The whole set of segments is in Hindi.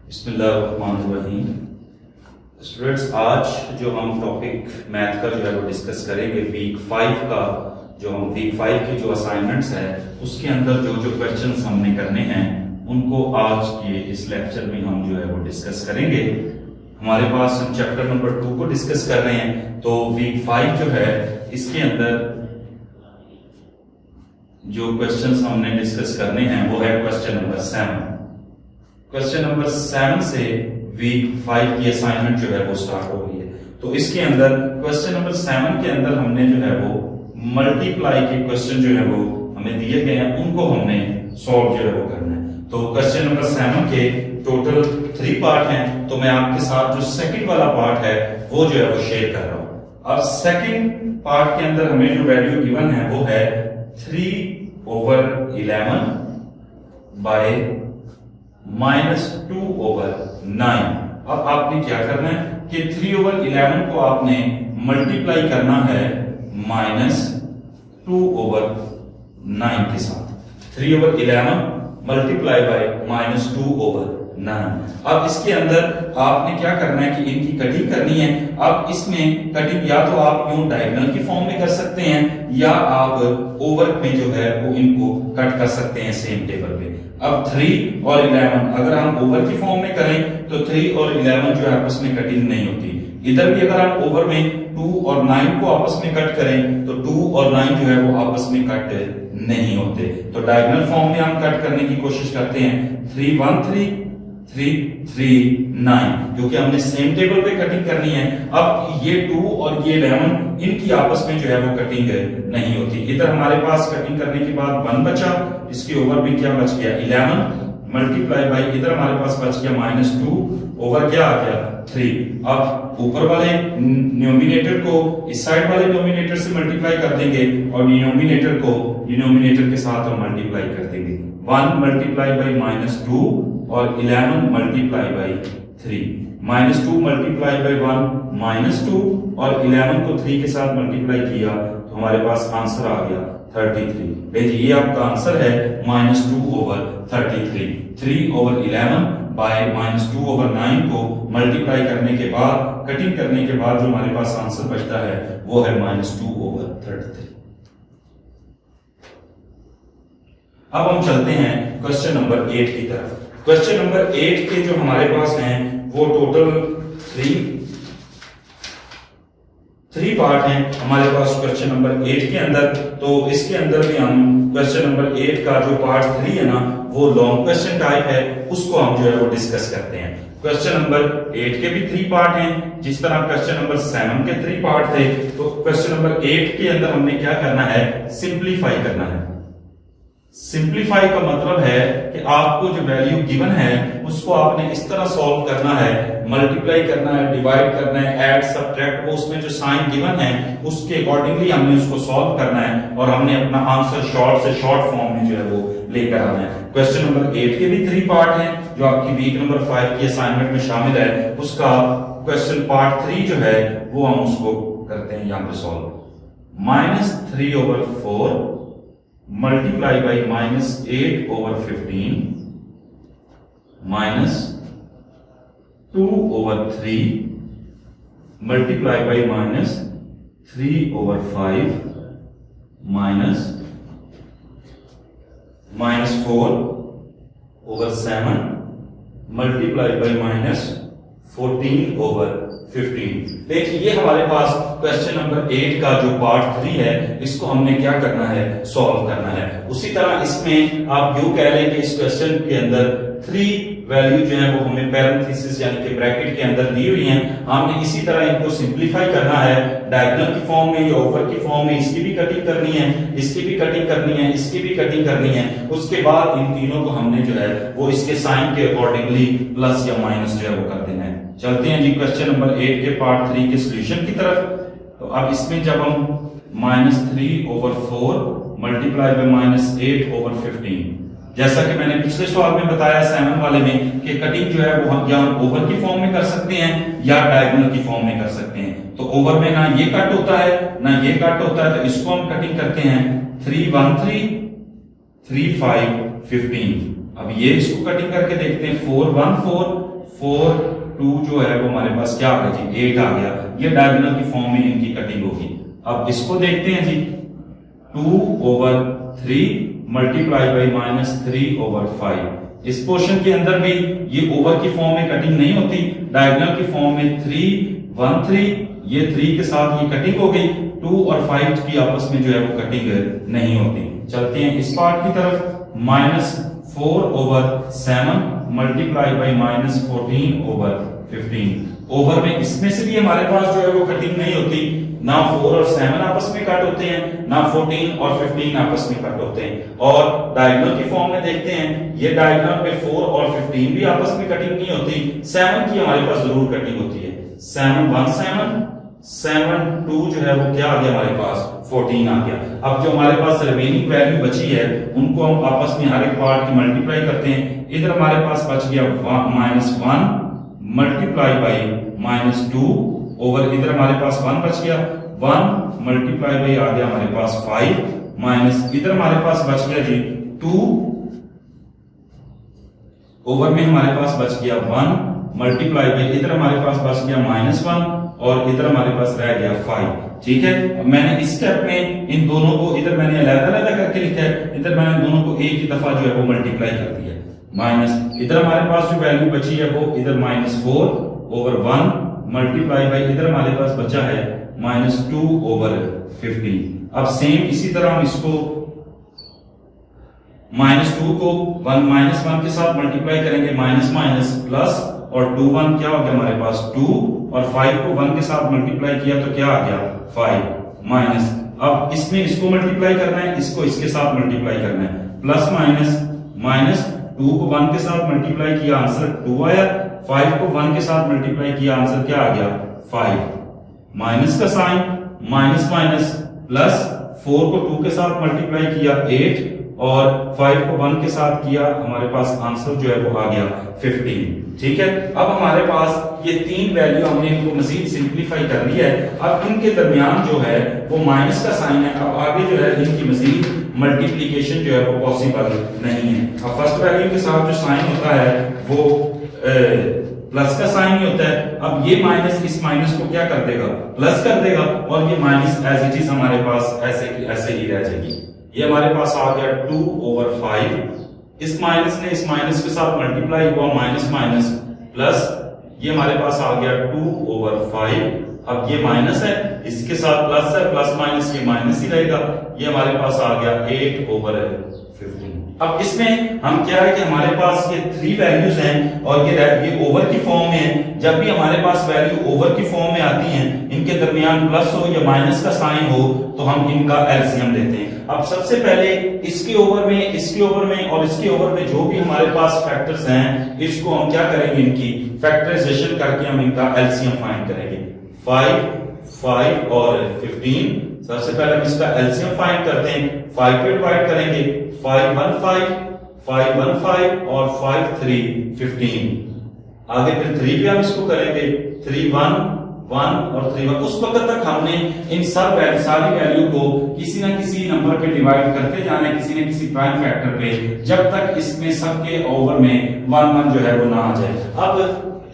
बिस्मिल्लाहिर्रहमानिर्रहीम। स्टूडेंट्स, आज जो हम टॉपिक मैथ का जो है वो डिस्कस करेंगे वीक 5 का, जो हम वीक 5 की जो असाइनमेंट्स है उसके अंदर जो जो क्वेश्चंस हमने करने हैं उनको आज के इस लेक्चर में हम जो है वो डिस्कस करेंगे। हमारे पास हम चैप्टर नंबर 2 को डिस्कस कर रहे हैं, तो वीक 5 जो है इसके अंदर जो क्वेश्चंस हमने डिस्कस करने हैं वो है क्वेश्चन नंबर 7। क्वेश्चन नंबर 7 से वीक 5 की असाइनमेंट जो है वो स्टार्ट हो गई है। तो इसके अंदर क्वेश्चन नंबर 7 के अंदर हमने जो है वो मल्टीप्लाई के क्वेश्चन जो है वो हमें दिए गए हैं, उनको हमने सॉल्व जो है वो करना है। तो क्वेश्चन नंबर 7 के टोटल 3 पार्ट हैं, तो मैं आपके साथ जो सेकंड वाला पार्ट है वो जो है वो शेयर कर रहा हूं। अब सेकंड पार्ट के अंदर हमें जो वैल्यू गिवन है वो है 3/11 बाय -2/9। अब आपने क्या करना है कि 3/11 को आपने मल्टीप्लाई करना है -2/9 के साथ। 3/11 मल्टीप्लाई बाय -2/9। अब इसके अंदर आपने क्या करना है कि इनकी कटिंग करनी है। अब इसमें कटिंग या तो आप यूं डायगोनल की फॉर्म में कर सकते हैं या आप ओवर में जो है वो इनको कट कर सकते हैं सेम टेबल पे। अब 3 और 11 अगर हम ओवर की फॉर्म में करें तो 3 और 11 जो है आपस में कटिंग नहीं होती। इधर भी अगर हम ओवर में 2 और 9 को आपस में कट करें तो 2 और 9 जो है वो आपस में कट नहीं होते। तो डायगोनल फॉर्म में हम कट करने की कोशिश करते हैं। 3 1 3 3 3 9, क्योंकि हमने सेम टेबल पे कटिंग करनी है। अब ये 2 और ये 11 इनकी आपस में जो है वो कटिंग नहीं होती। इधर हमारे पास कटिंग करने के बाद 1 बचा, इसके ओवर में क्या बच गया 11 मल्टीप्लाई बाय इधर हमारे पास बच गया -2 ओवर क्या आ गया 3। अब ऊपर वाले न्यूमिनेटर को इस साइड वाले न्यूमिनेटर से मल्टीप्लाई कर देंगे और डिनोमिनेटर को डिनोमिनेटर के साथ हम मल्टीप्लाई कर देंगे। 1 मल्टीप्लाई बाय -2 और 11 मल्टीप्लाई बाय 3। -2 मल्टीप्लाई बाय 1 -2 और 11 को 3 के साथ मल्टीप्लाई किया तो हमारे पास आंसर आ गया 33। देखिए ये आपका आंसर है -2/33। 3/11 बाय -2/9 को मल्टीप्लाई करने के बाद कटिंग करने के बाद जो हमारे पास आंसर बचता है वो है -2/33। अब हम चलते हैं क्वेश्चन नंबर 8 की तरफ। क्वेश्चन नंबर 8 के जो हमारे पास हैं वो टोटल 3 पार्ट हैं हमारे पास क्वेश्चन नंबर 8 के अंदर। तो इसके अंदर भी हम क्वेश्चन नंबर 8 का जो पार्ट 3 है ना वो लॉन्ग क्वेश्चन टाइप है, उसको हम जो है वो डिस्कस करते हैं। क्वेश्चन नंबर 8 के भी 3 पार्ट हैं, जिस तरह क्वेश्चन नंबर 7 के 3 पार्ट थे। तो क्वेश्चन नंबर 8 के अंदर हमने क्या करना है, सिंप्लीफाई करना है। सिंप्लीफाई का मतलब है कि आपको जो वैल्यू गिवन है उसको आपने इस तरह सॉल्व करना है, मल्टीप्लाई करना है, डिवाइड करना है, ऐड सब्ट्रैक्ट, वो उसमें जो साइन गिवन है उसके अकॉर्डिंगली हमने उसको सॉल्व करना है और हमने अपना आंसर शॉर्ट से शॉर्ट फॉर्म में जो है वो लेकर आना है। क्वेश्चन नंबर 8 के भी 3 पार्ट हैं जो आपकी वीक नंबर 5 की असाइनमेंट में शामिल है। उसका क्वेश्चन पार्ट 3 जो है वो हम उसको करते हैं यहां पे solve. -3/4 multiply by -8/15 -2/3 multiply by -3/5 -4/7 multiply by -14/15। देखिए ये हमारे पास क्वेश्चन नंबर 8 का जो पार्ट 3 है इसको हमने क्या करना है, सॉल्व करना है। उसी तरह इसमें आप यूं कह लें कि इस क्वेश्चन के अंदर 3 वैल्यू जो है वो हमें पैरेंथेसिस यानी कि ब्रैकेट के अंदर दी हुई हैं। हमने इसी तरह इनको सिंप्लीफाई करना है डायगोनल की फॉर्म में या ओवर की फॉर्म में। इसकी भी कटिंग करनी है, इसकी भी कटिंग करनी है, इसकी भी कटिंग करनी है। उसके बाद इन तीनों को हमने जो है वो इसके साइन के अकॉर्डिंगली प्लस या माइनस जो है वो कर देना है। चलते हैं जी क्वेश्चन नंबर 8 के पार्ट 3 के सॉल्यूशन की तरफ। तो अब इसमें जब हम -3/4 मल्टीप्लाई बाय -8/15, जैसा कि मैंने पिछले सवाल में बताया 7 वाले में कि कटिंग जो है वो हम या ओवर की फॉर्म में कर सकते हैं या डायगोनल की फॉर्म में कर सकते हैं। तो ओवर में ना ये कट होता है ना ये कट होता है, तो इसको हम कटिंग करते हैं 3 1 3 3 5 15। अब ये इसको कटिंग करके देखते हैं 4 1 4 4 2 जो है वो हमारे पास क्या आ गया जी 8 आ गया। ये डायगोनल की फॉर्म में इनकी कटिंग होगी। अब इसको देखते हैं जी 2/3 मल्टीप्लाई बाई -3/5। इस पोर्शन के अंदर भी ये ओवर की फॉर्म में कटिंग नहीं होती, डायगोनल की फॉर्म में 3 1 3 ये 3 के साथ ये कटिंग हो गई। 2 और 5 की आपस में जो है वो कटिंग नहीं होती। चलते हैं इस पार्ट की तरफ। -4/7 मल्टीप्लाई बाई -14/15। ओवर में इसमें से भी हमारे पास जो है वो कटिंग नहीं होती, ना 4 और 7 आपस में कट होते हैं, ना 14 और 15 आपस में कट होते हैं। और डायगोनल की फॉर्म में देखते हैं, ये डायगोनल में 4 और 15 भी आपस में कटिंग नहीं होती, 7 की हमारे पास जरूर कटिंग होती है। 7 1 7 7 2 जो है वो क्या आ गया हमारे पास 14 आ गया। अब जो हमारे पास रिमेनिंग वैल्यू बची है उनको हम आपस में हर एक पार्ट की मल्टीप्लाई करते हैं। इधर हमारे पास बच गया -1 मल्टीप्लाई बाई -2 ओवर इधर हमारे पास 1 बच गया। 1 मल्टीप्लाई बाई आ गया हमारे पास 5 माइनस इधर हमारे पास बच गया जी 2 ओवर में हमारे पास बच गया 1 मल्टीप्लाई बाई इधर हमारे पास बच गया -1 और इधर हमारे पास रह गया 5। ठीक है, अब मैंने इस स्टेप में इन दोनों को इधर मैंने अलग-अलग करके लिखा है, इधर मैंने दोनों को एक ही दफा जो है वो मल्टीप्लाई कर दिया। माइनस इधर हमारे पास जो वैल्यू बची है वो इधर -4 ओवर 1 मल्टीप्लाई बाई इधर हमारे पास बचा है -2/15। अब सेम इसी तरह हम इसको -2 को 1 के साथ मल्टीप्लाई करेंगे, माइनस प्लस और 2 1 क्या हो गया हमारे पास 2 और 5 को 1 के साथ मल्टीप्लाई किया तो क्या आ गया 5 माइनस। अब इसमें इसको मल्टीप्लाई करना है, इसको इसके साथ मल्टीप्लाई करना है, प्लस माइनस 2 को 1 के साथ मल्टीप्लाई किया आंसर 2 आया, 5 को 1 के साथ मल्टीप्लाई किया आंसर क्या आ गया 5। माइनस का साइन माइनस प्लस 4 को 2 के साथ मल्टीप्लाई किया 8 और 5 को 1 के साथ किया, हमारे पास आंसर जो है वो आ गया 15। ठीक है, अब हमारे पास ये तीन वैल्यू हमने इनको मजीद सिंप्लीफाई कर लिया है। अब इनके दरमियान जो है वो माइनस का साइन है, अब आगे जो है इनकी मजीद मल्टीप्लिकेशन जो है वो पॉसिबल नहीं है। अब फर्स्ट वैल्यू के साथ जो साइन होता है वो प्लस का साइन ही होता है। अब ये माइनस इस माइनस को क्या कर देगा प्लस कर देगा और ये माइनस एज इट इज हमारे पास ऐसे ही रह जाएगी। ये हमारे पास आ गया 2/5, इस माइनस ने इस माइनस के साथ मल्टीप्लाई हुआ माइनस प्लस ये हमारे पास आ गया 2/5। अब ये माइनस है इसके साथ प्लस है, प्लस माइनस ये माइनस ही रहेगा, ये हमारे पास आ गया 8/15। अब इसमें हम क्या है कि हमारे पास ये 3 वैल्यूज हैं और ये ओवर की फॉर्म में है। जब भी हमारे पास वैल्यू ओवर की फॉर्म में आती हैं, इनके दरमियान प्लस हो या माइनस का साइन हो तो हम इनका एलसीएम लेते हैं। अब सबसे पहले इसके ओवर में, इसके ओवर में और इसके ओवर में जो भी हमारे पास फैक्टर्स हैं इसको हम क्या करेंगे, इनकी फैक्टराइजेशन करके हम इनका एलसीएम फाइंड करेंगे। 5 और 15, सबसे पहले हम इसका एलसीएम फाइंड करते हैं। 5 पे डिवाइड करेंगे, 5 1 5 और 5 3 15। आगे फिर 3 पे हम इसको करेंगे, 3 1 और 3 1। उस वक्त तक हमने इन सारी वैल्यू को किसी ना किसी नंबर पे डिवाइड करते जाना है, किसी न किसी प्राइम फैक्टर पे, जब तक इसमें सबके ओवर में 1 1 जो है वो ना आ जाए। अब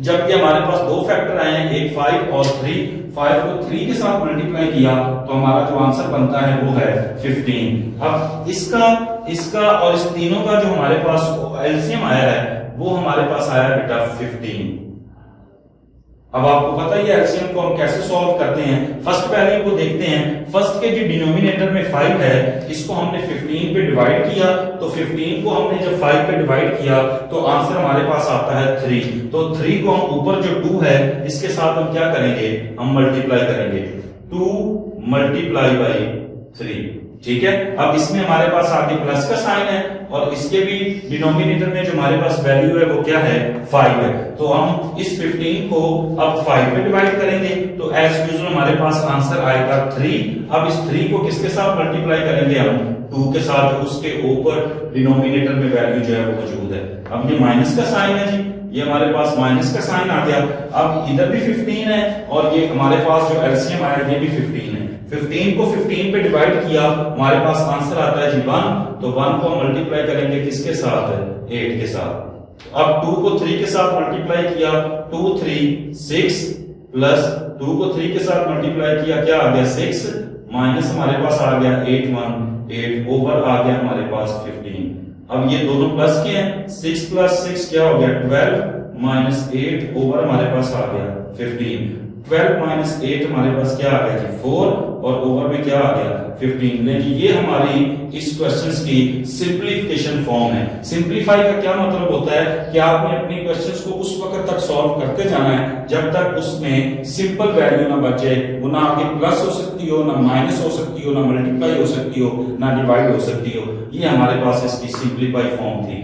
जब ये हमारे पास दो फैक्टर आए हैं, एक 5 और 3, 5 को 3 के साथ मल्टीप्लाई किया तो हमारा जो आंसर बनता है वो है 15। अब इसका और इस तीनों का जो हमारे पास एलसीएम आया है वो हमारे पास आया बेटा 15। अब आपको पता ही है एलसीएम को हम कैसे सॉल्व करते हैं। फर्स्ट वैल्यू को देखते हैं, फर्स्ट के जो डिनोमिनेटर में 5 है इसको हमने 15 पे डिवाइड किया, तो 15 को हमने जब 5 पे डिवाइड किया तो आंसर हमारे पास आता है 3। तो 3 को हम ऊपर जो 2 है इसके साथ हम क्या करेंगे, हम मल्टीप्लाई करेंगे, 2 मल्टीप्लाई बाई 3। ठीक है, अब इसमें हमारे पास आगे प्लस का साइन है और इसके भी डिनोमिनेटर में जो हमारे पास वैल्यू है वो क्या है 5 है, तो हम इस 15 को अब 5 में डिवाइड करेंगे तो एज यूजुअल हमारे पास आंसर आएगा 3। अब इस 3 को किसके साथ मल्टीप्लाई करेंगे, हम 2 के साथ, उसके ऊपर डिनोमिनेटर में वैल्यू जो है वो मौजूद है। अब ये माइनस का साइन है जी, ये हमारे पास माइनस का साइन आ गया। अब इधर भी 15 है और ये हमारे पास जो एलसीएम आया ये भी 15 है। 15 को 15 पे डिवाइड किया, हमारे पास आंसर आता है जी 1। तो 1 को हम मल्टीप्लाई करेंगे किसके साथ, 8 के साथ। अब 2 को 3 के साथ मल्टीप्लाई किया, 2 3 6 प्लस 2 को 3 के साथ मल्टीप्लाई किया, क्या आ गया 6 माइनस हमारे पास आ गया 8 1 8 ओवर आ गया हमारे पास 15। अब ये दोनों प्लस के हैं, 6 प्लस 6 क्या हो गया 12 माइनस 8 ओवर हमारे पास आ गया 15। 12 माइनस 8 हमारे पास क्या आ गया जी 4 और ओवर में क्या आ गया 15। लेकिन ये हमारी इस क्वेश्चंस की सिंपलीफिकेशन फॉर्म है। सिंपलीफाई का क्या मतलब होता है कि आपने अपनी क्वेश्चंस को उस वक्त तक सॉल्व करते जाना है जब तक उसमें सिंपल वैल्यू ना बचे, वो ना आगे प्लस हो सकती हो, ना माइनस हो सकती हो, ना मल्टीप्लाई हो सकती हो, ना डिवाइड हो सकती हो। ये हमारे पास इसकी सिंपलीफाई फॉर्म थी।